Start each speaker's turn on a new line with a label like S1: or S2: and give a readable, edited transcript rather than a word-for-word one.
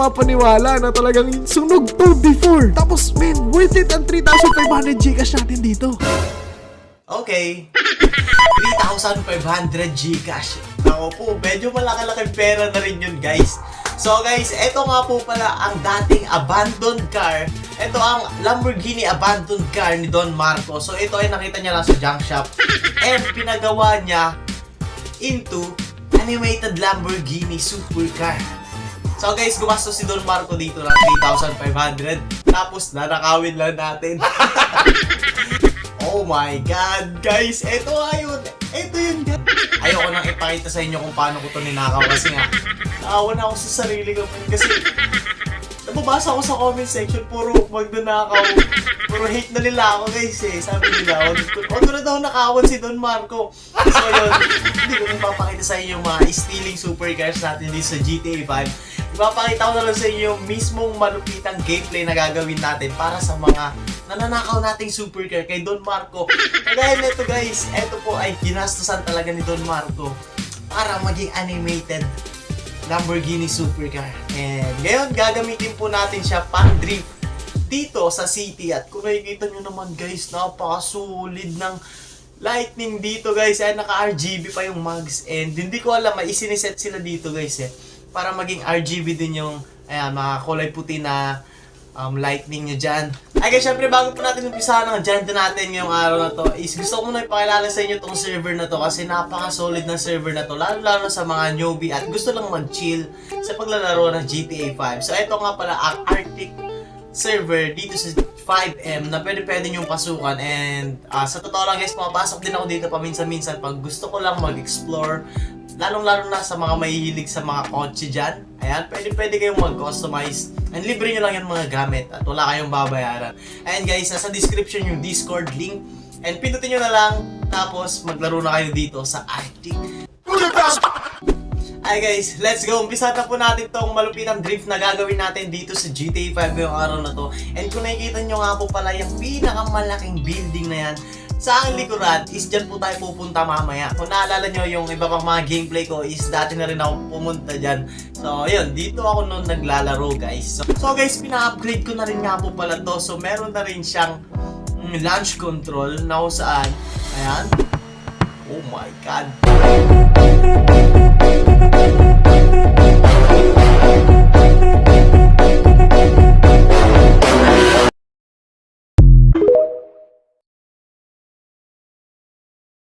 S1: mapaniwala na talagang sunog to before. Tapos, man, worth it ang 3,500 Gcash natin dito.
S2: Okay. 3,500 Gcash. Ako po, medyo malaki-laking pera na rin yun, guys. So guys, eto nga po pala ang dating abandoned car. Ito ang Lamborghini abandoned car ni Don Marco. So ito ay nakita niya lang sa junk shop. And pinagawa niya into animated Lamborghini supercar. So guys, gumastos si Don Marco dito ng 3,500. Tapos nanakawin lang natin. Oh my God, guys. Ito ayun. Ito yun. Ayoko nang ipakita sa inyo kung paano ko ito ninakaw kasi nga naawa na ako sa sarili ko kasi nababasa ako sa comment section puro magnanakaw, puro hate na nila ako guys eh. Sabi nila, huwag ko na daw nakawan si Don Marco. So yun, hindi ko nang papakita sa inyo mga stealing supercars natin dito sa GTA 5. Ipapakita ko na lang sa inyo mismong malupitang gameplay na gagawin natin para sa mga nananakaw nating supercar kay Don Marco. Kaya nito guys, ito po ay ginastusan talaga ni Don Marco para maging animated Lamborghini supercar. And ngayon gagamitin po natin siya pang drift dito sa city. At kung nakikita nyo naman guys, napaka-solid ng lightning dito guys. Ay naka-RGB pa yung mugs. And hindi ko alam, may isiniset sila dito guys eh, para maging RGB din yung ayan, mga kulay puti na lightning nyo dyan. Ay guys, syempre bago po natin umpisahan ang agenda natin ngayong araw na to, is gusto ko muna ipakilala sa inyo tong server na to kasi napaka-solid ng server na to, lalo sa mga newbie at gusto lang mag-chill sa paglalaro ng GTA 5. So ito nga pala ang Arctic server dito sa 5M na pwede nyong pasukan. And sa totoo lang guys, pumapasok din ako dito paminsan-minsan pag gusto ko lang mag-explore, lalong-lalo na sa mga mahihilig sa mga kotse dyan. Ayan, pwede kayong mag-customize and libre nyo lang yung mga gamit at wala kayong babayaran. Ayan guys, nasa description yung Discord link and pindutin nyo na lang tapos maglaro na kayo dito sa Arctic. Ay guys, let's go! Umpisa na po natin tong malupitang drift na gagawin natin dito sa GTA 5 ngayong araw na to. And kung nakikita nyo nga po pala yung pinakamalaking building na yan sa aking likuran is dyan po tayo pupunta mamaya. Kung naalala nyo yung iba pang mga gameplay ko is dati na rin ako pumunta dyan. So yun, dito ako noon naglalaro guys. So guys, pina-upgrade ko na rin nga po pala to. So meron na rin siyang launch control na kung saan, ayan. Oh my God.